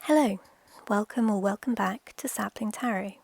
Hello, welcome back to Sapling Tarot.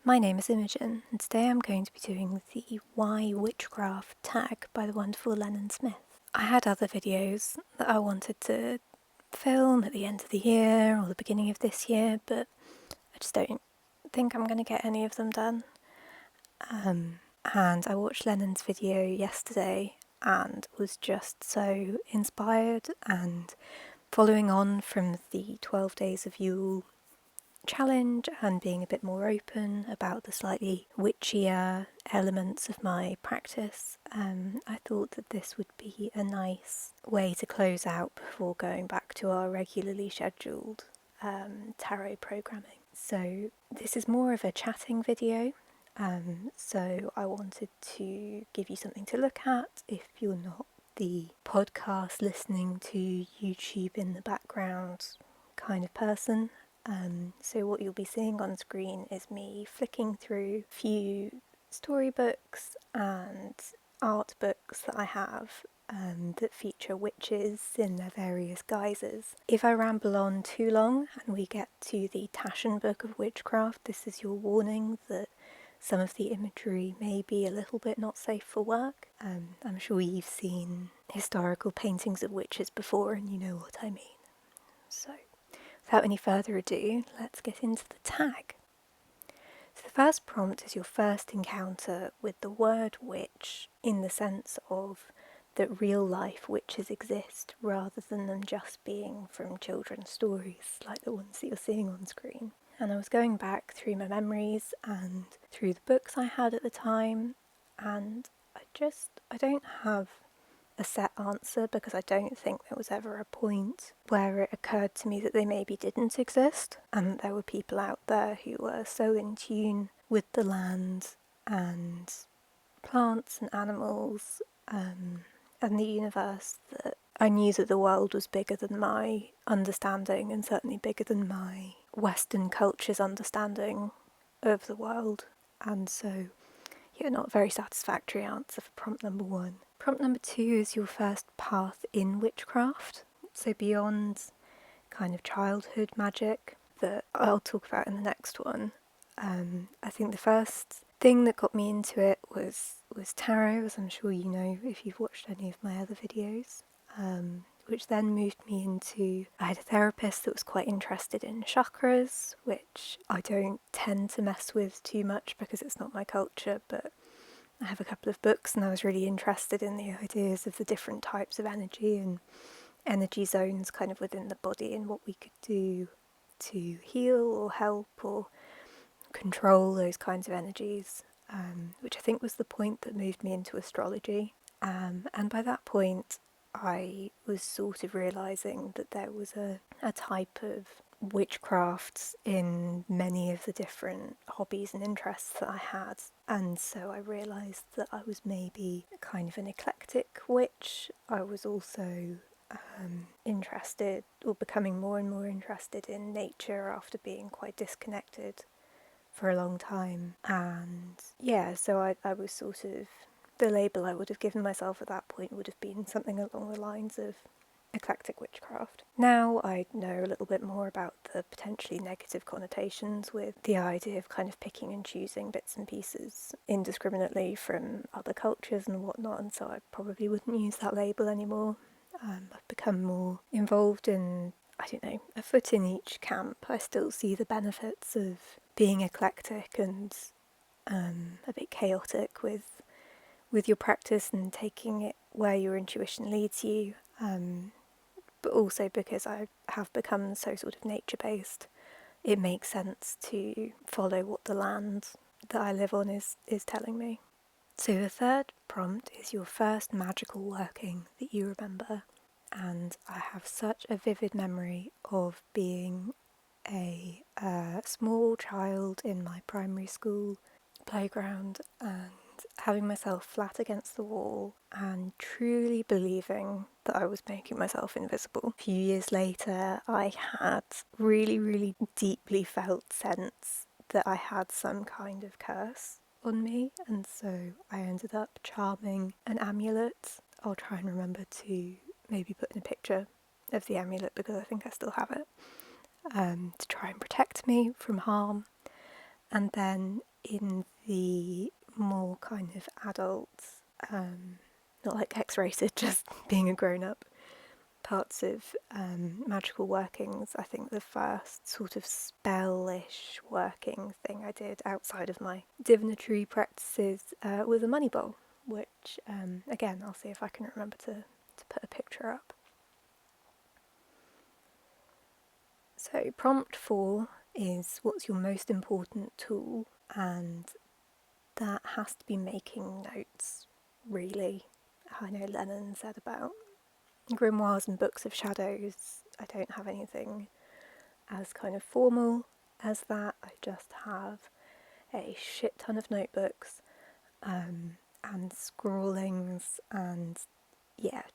My name is Imogen, and today I'm going to be doing the Why Witchcraft tag by the wonderful Lennon Smith. I had other videos that I wanted to film at the end of the year or the beginning of this year, but I just don't think I'm going to get any of them done. And I watched Lennon's video yesterday and was just so inspired, and following on from the 12 Days of Yule challenge and being a bit more open about the slightly witchier elements of my practice, I thought that this would be a nice way to close out before going back to our regularly scheduled tarot programming. So this is more of a chatting video, so I wanted to give you something to look at if you're not the podcast listening to YouTube in the background kind of person. So what you'll be seeing on screen is me flicking through a few storybooks and art books that I have that feature witches in their various guises. If I ramble on too long and we get to the Taschen book of Witchcraft, this is your warning that some of the imagery may be a little bit not safe for work. I'm sure you've seen historical paintings of witches before and you know what I mean. So, without any further ado, let's get into the tag. So the first prompt is your first encounter with the word witch, in the sense of that real life witches exist rather than them just being from children's stories like the ones that you're seeing on screen. And I was going back through my memories and through the books I had at the time, and I don't have a set answer, because I don't think there was ever a point where it occurred to me that they maybe didn't exist, and there were people out there who were so in tune with the land and plants and animals and the universe that I knew that the world was bigger than my understanding, and certainly bigger than my Western culture's understanding of the world. And so, yeah, not a very satisfactory answer for prompt number 1. Prompt number 2 is your first path in witchcraft. So beyond kind of childhood magic that I'll talk about in the next one, I think the first thing that got me into it was tarot, as I'm sure you know if you've watched any of my other videos, which then moved me into, I had a therapist that was quite interested in chakras, which I don't tend to mess with too much because it's not my culture, but I have a couple of books and I was really interested in the ideas of the different types of energy and energy zones kind of within the body, and what we could do to heal or help or control those kinds of energies, which I think was the point that moved me into astrology. And by that point, I was sort of realising that there was a type of witchcraft in many of the different hobbies and interests that I had. And so I realised that I was maybe kind of an eclectic witch. I was also interested, or becoming more and more interested, in nature after being quite disconnected for a long time. And yeah, so I was sort of, the label I would have given myself at that point would have been something along the lines of eclectic witchcraft. Now I know a little bit more about the potentially negative connotations with the idea of kind of picking and choosing bits and pieces indiscriminately from other cultures and whatnot, and so I probably wouldn't use that label anymore. I've become more involved in, I don't know, a foot in each camp. I still see the benefits of being eclectic and a bit chaotic with your practice and taking it where your intuition leads you, but also because I have become so sort of nature-based, it makes sense to follow what the land that I live on is telling me. So the third prompt is your first magical working that you remember, and I have such a vivid memory of being a small child in my primary school playground and having myself flat against the wall and truly believing that I was making myself invisible. A few years later, I had really, really deeply felt sense that I had some kind of curse on me, and so I ended up charming an amulet. I'll try and remember to maybe put in a picture of the amulet because I think I still have it. to try and protect me from harm. And then in the more kind of adult, not like X-rated, just being a grown-up, parts of magical workings, I think the first sort of spellish working thing I did outside of my divinatory practices was a money bowl, which again I'll see if I can remember to put a picture up. So prompt 4 is what's your most important tool, and that has to be making notes, really. I know Lennon said about grimoires and books of shadows. I don't have anything as kind of formal as that. I just have a shit ton of notebooks and scrawlings and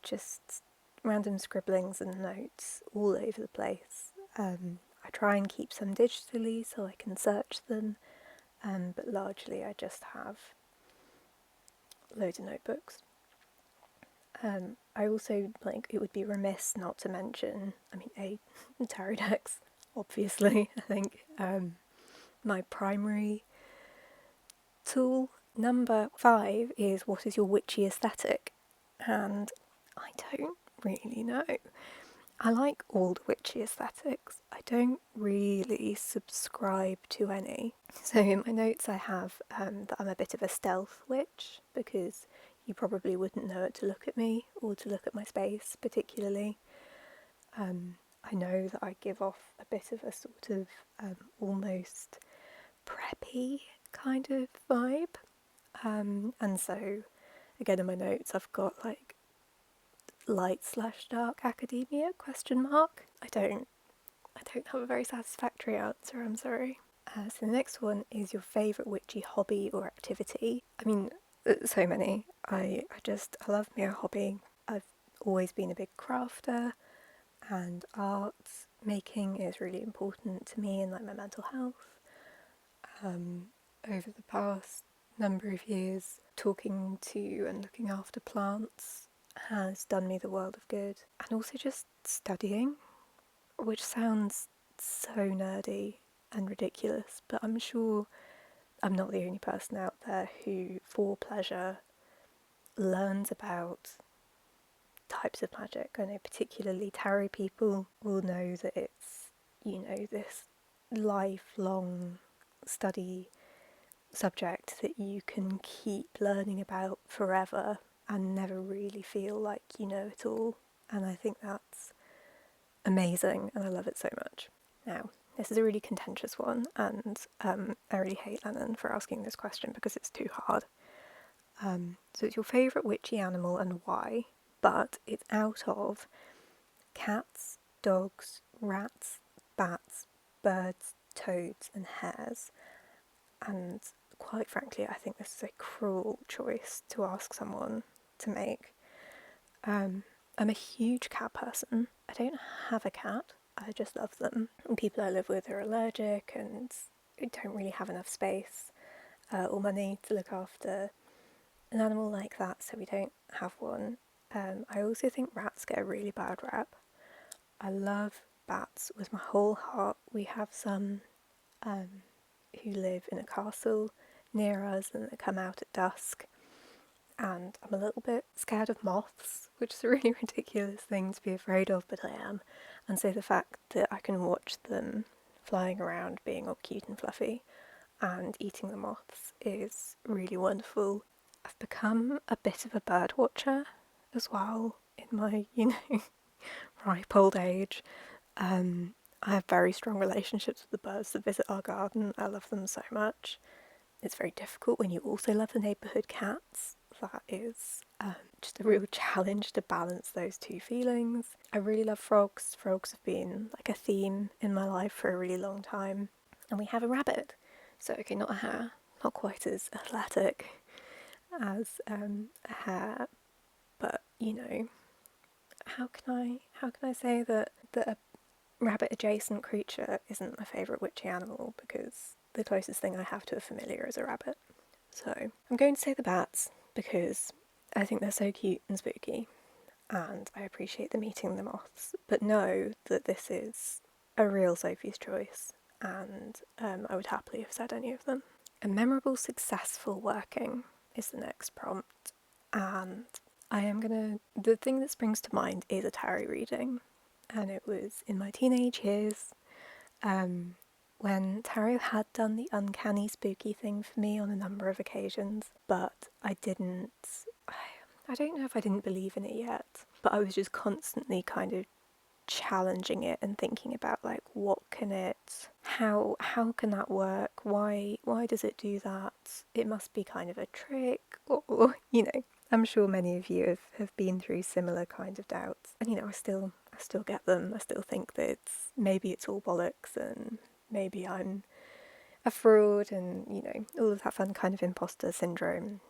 just random scribblings and notes all over the place. I try and keep some digitally so I can search them, but largely I just have loads of notebooks. I also, it would be remiss not to mention, tarot decks, obviously. I think my primary tool. Number 5 is what is your witchy aesthetic? And I don't really know. I like all the witchy aesthetics. I don't really subscribe to any. So in my notes I have that I'm a bit of a stealth witch, because you probably wouldn't know it to look at me or to look at my space particularly. I know that I give off a bit of a sort of almost preppy kind of vibe. And so again in my notes I've got like light/dark academia ? I don't have a very satisfactory answer, I'm sorry. So the next one is your favourite witchy hobby or activity. So many. I love me a hobby. I've always been a big crafter, and art making is really important to me and like my mental health. Over the past number of years, talking to and looking after plants has done me the world of good. And also just studying, which sounds so nerdy and ridiculous, but I'm sure I'm not the only person out there who, for pleasure, learns about types of magic. I know particularly tarot people will know that it's, this lifelong study subject that you can keep learning about forever and never really feel like you know it all. And I think that's amazing and I love it so much. Now, this is a really contentious one, and I really hate Lennon for asking this question because it's too hard. So it's your favourite witchy animal and why, but it's out of cats, dogs, rats, bats, birds, toads and hares. And quite frankly, I think this is a cruel choice to ask someone to make. I'm a huge cat person. I don't have a cat, I just love them. People I live with are allergic and don't really have enough space or money to look after an animal like that, so we don't have one. I also think rats get a really bad rap. I love bats with my whole heart. We have some who live in a castle near us and they come out at dusk, and I'm a little bit scared of moths, which is a really ridiculous thing to be afraid of, but I am. And so the fact that I can watch them flying around being all cute and fluffy and eating the moths is really wonderful. I've become a bit of a bird watcher as well in my, ripe old age. I have very strong relationships with the birds that visit our garden. I love them so much. It's very difficult when you also love the neighbourhood cats. That is just a real challenge to balance those two feelings. I really love frogs. Frogs have been like a theme in my life for a really long time. And we have a rabbit. So, okay, not a hare, not quite as athletic as a hare, but how can I say that a rabbit adjacent creature isn't my favourite witchy animal, because the closest thing I have to a familiar is a rabbit. So I'm going to say the bats because I think they're so cute and spooky and I appreciate them eating the moths, but know that this is a real Sophie's choice, and I would happily have said any of them. A memorable, successful working is the next prompt, and the thing that springs to mind is a tarot reading, and it was in my teenage years, when tarot had done the uncanny spooky thing for me on a number of occasions, but I don't know if I didn't believe in it yet, but I was just constantly kind of challenging it and thinking about like how can that work, why does it do that, it must be kind of a trick, or I'm sure many of you have been through similar kind of doubts, and I still get them. I still think that maybe it's all bollocks, and maybe I'm a fraud, and all of that fun kind of imposter syndrome,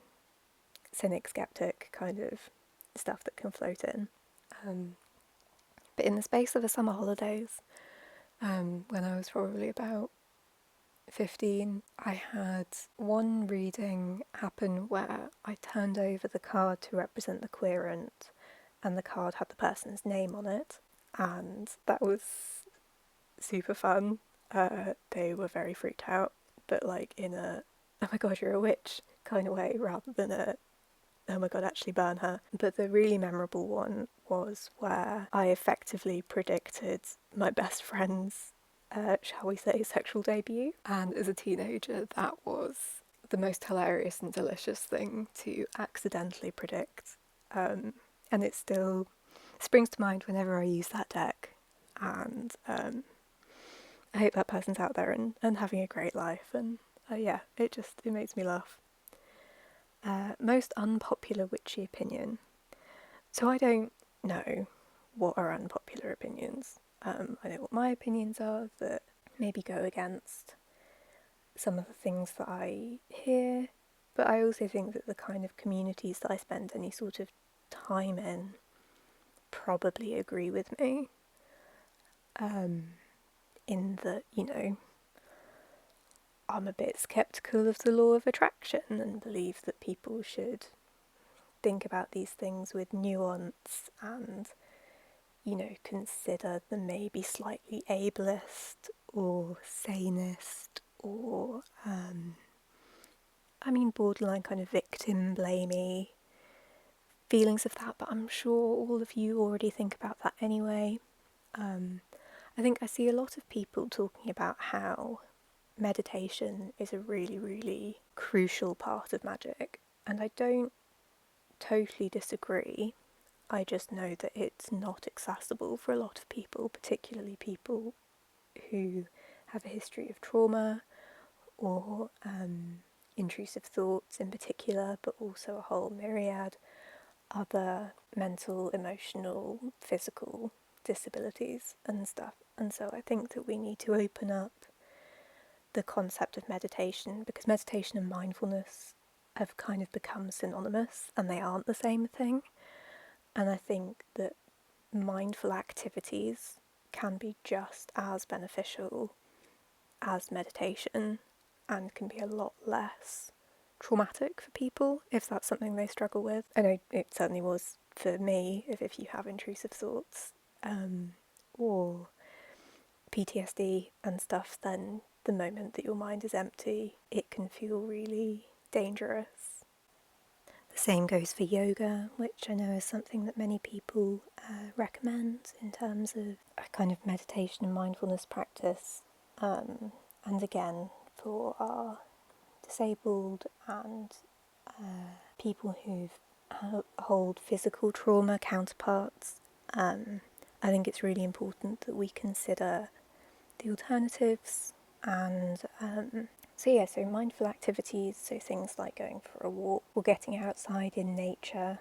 cynic, skeptic kind of stuff that can float in. But in the space of the summer holidays, when I was probably about 15, I had one reading happen where I turned over the card to represent the querent, and the card had the person's name on it, and that was super fun. They were very freaked out, but like in a "oh my god, you're a witch" kind of way, rather than a "oh my god, actually burn her." But the really memorable one was where I effectively predicted my best friend's, shall we say, sexual debut. And as a teenager, that was the most hilarious and delicious thing to accidentally predict. And it still springs to mind whenever I use that deck. And I hope that person's out there and having a great life. And yeah, it makes me laugh. Most unpopular witchy opinion. So I don't know what are unpopular opinions. I know what my opinions are that maybe go against some of the things that I hear, but I also think that the kind of communities that I spend any sort of time in probably agree with me. In that, I'm a bit skeptical of the law of attraction and believe that people should think about these things with nuance and, consider them maybe slightly ableist or sanist or, borderline kind of victim blamey feelings of that, but I'm sure all of you already think about that anyway. I think I see a lot of people talking about how meditation is a really, really crucial part of magic, and I don't totally disagree. I just know that it's not accessible for a lot of people, particularly people who have a history of trauma or intrusive thoughts in particular, but also a whole myriad other mental, emotional, physical disabilities and stuff. And so I think that we need to open up the concept of meditation, because meditation and mindfulness have kind of become synonymous and they aren't the same thing. And I think that mindful activities can be just as beneficial as meditation and can be a lot less traumatic for people if that's something they struggle with. I know it certainly was for me. If you have intrusive thoughts or PTSD and stuff, then the moment that your mind is empty, it can feel really dangerous. The same goes for yoga, which I know is something that many people recommend in terms of a kind of meditation and mindfulness practice. And again, for our disabled and people who hold physical trauma counterparts, I think it's really important that we consider the alternatives. And so mindful activities, so things like going for a walk or getting outside in nature,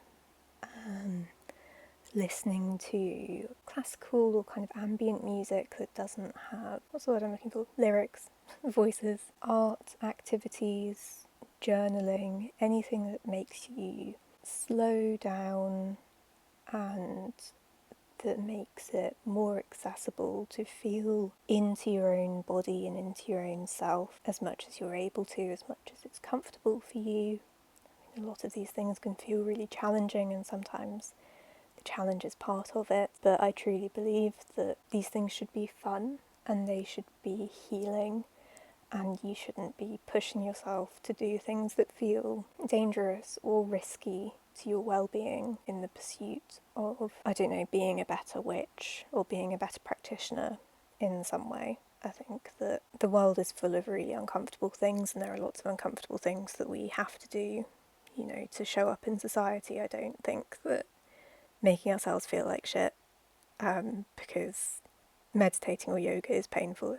listening to classical or kind of ambient music that doesn't have, what's the word I'm looking for, lyrics, voices, art activities, journaling, anything that makes you slow down and that makes it more accessible to feel into your own body and into your own self as much as you're able to, as much as it's comfortable for you. A lot of these things can feel really challenging, and sometimes the challenge is part of it, but I truly believe that these things should be fun and they should be healing, and you shouldn't be pushing yourself to do things that feel dangerous or risky to your well-being in the pursuit of, I don't know, being a better witch or being a better practitioner in some way. I think that the world is full of really uncomfortable things, and there are lots of uncomfortable things that we have to do, to show up in society. I don't think that making ourselves feel like shit because meditating or yoga is painful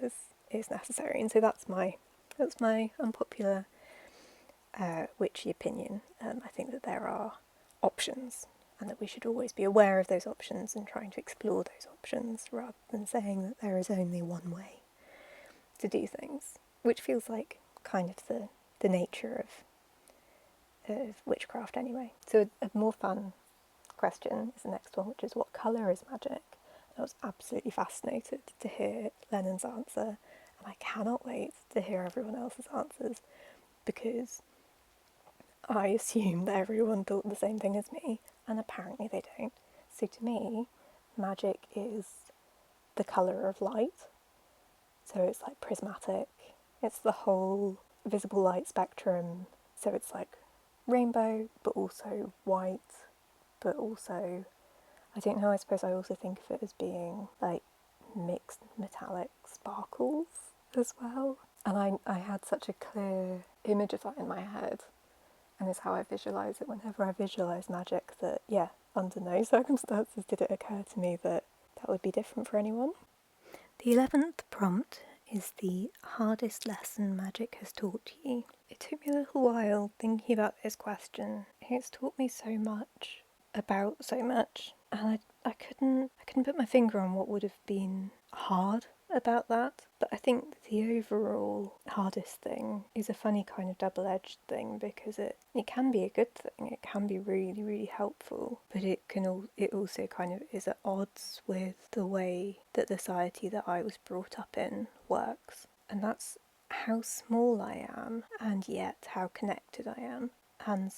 is necessary. And so that's my unpopular witchy opinion. I think that there are options, and that we should always be aware of those options and trying to explore those options, rather than saying that there is only one way to do things, which feels like kind of the nature of witchcraft anyway. So a more fun question is the next one, which is, what colour is magic? I was absolutely fascinated to hear Lennon's answer, and I cannot wait to hear everyone else's answers, because I assumed that everyone thought the same thing as me, and apparently they don't. So to me, magic is the colour of light. So it's like prismatic. It's the whole visible light spectrum. So it's like rainbow, but also white, but also, I don't know, I suppose I also think of it as being like mixed metallic sparkles as well. And I had such a clear image of that in my head, and it's how I visualise it whenever I visualise magic, that, yeah, under no circumstances did it occur to me that that would be different for anyone. The 11th prompt is the hardest lesson magic has taught you. It took me a little while thinking about this question. It's taught me so much about so much, and I couldn't put my finger on what would have been hard about that. But I think the overall hardest thing is a funny kind of double-edged thing, because it can be a good thing. It can be really, really helpful, but it also kind of is at odds with the way that the society that I was brought up in works, and that's how small I am, and yet how connected I am, and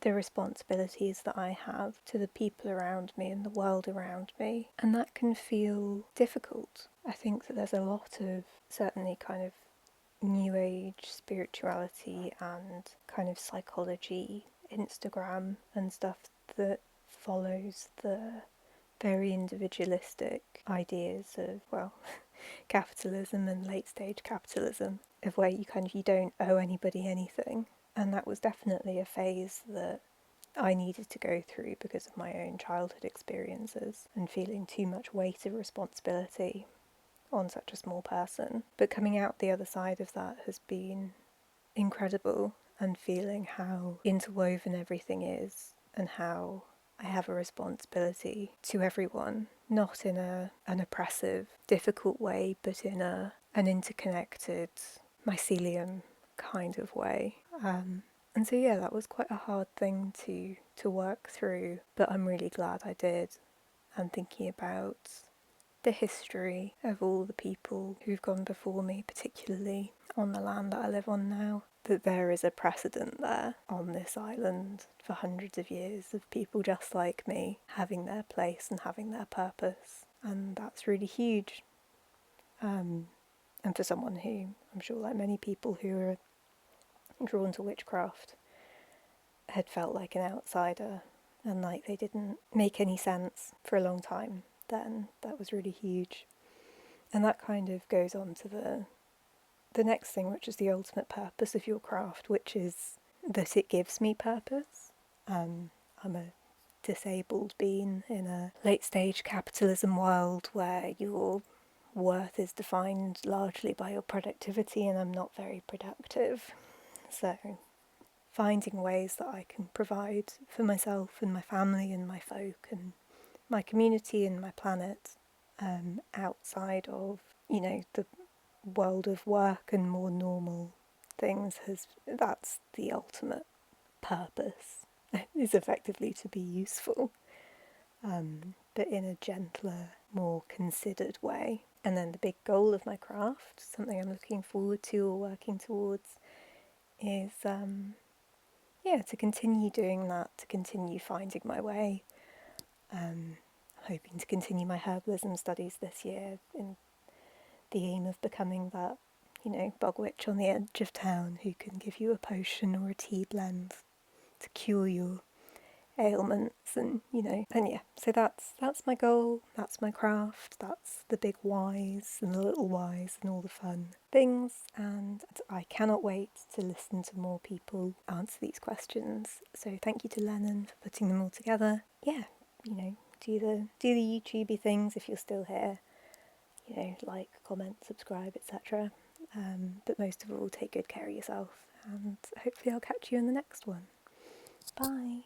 the responsibilities that I have to the people around me and the world around me. And that can feel difficult. I think that there's a lot of, certainly kind of new age spirituality and kind of psychology, Instagram and stuff, that follows the very individualistic ideas of, well, capitalism and late stage capitalism, of where you don't owe anybody anything. And that was definitely a phase that I needed to go through because of my own childhood experiences and feeling too much weight of responsibility on such a small person. But coming out the other side of that has been incredible, and feeling how interwoven everything is, and how I have a responsibility to everyone, not in an oppressive, difficult way, but in an interconnected mycelium kind of way. And so, yeah, that was quite a hard thing to work through, but I'm really glad I did. And thinking about the history of all the people who've gone before me, particularly on the land that I live on now, that there is a precedent there on this island for hundreds of years of people just like me having their place and having their purpose. And that's really huge. And for someone who, I'm sure like many people who are drawn to witchcraft, had felt like an outsider and like they didn't make any sense for a long time, then that was really huge. And that kind of goes on to the next thing, which is the ultimate purpose of your craft, which is that it gives me purpose. I'm a disabled being in a late stage capitalism world where your worth is defined largely by your productivity, and I'm not very productive. So finding ways that I can provide for myself and my family and my folk and my community and my planet, outside of, the world of work and more normal things, that's the ultimate purpose, is effectively to be useful, but in a gentler, more considered way. And then the big goal of my craft, something I'm looking forward to or working towards, is to continue doing that, to continue finding my way. I'm hoping to continue my herbalism studies this year in the aim of becoming that, bug witch on the edge of town who can give you a potion or a tea blend to cure your ailments, and yeah, so that's my goal, that's my craft, that's the big whys and the little whys and all the fun things, and I cannot wait to listen to more people answer these questions. So thank you to Lennon for putting them all together. Yeah, do the YouTubey things if you're still here, like, comment, subscribe, etc. But most of all, take good care of yourself, and hopefully I'll catch you in the next one. Bye.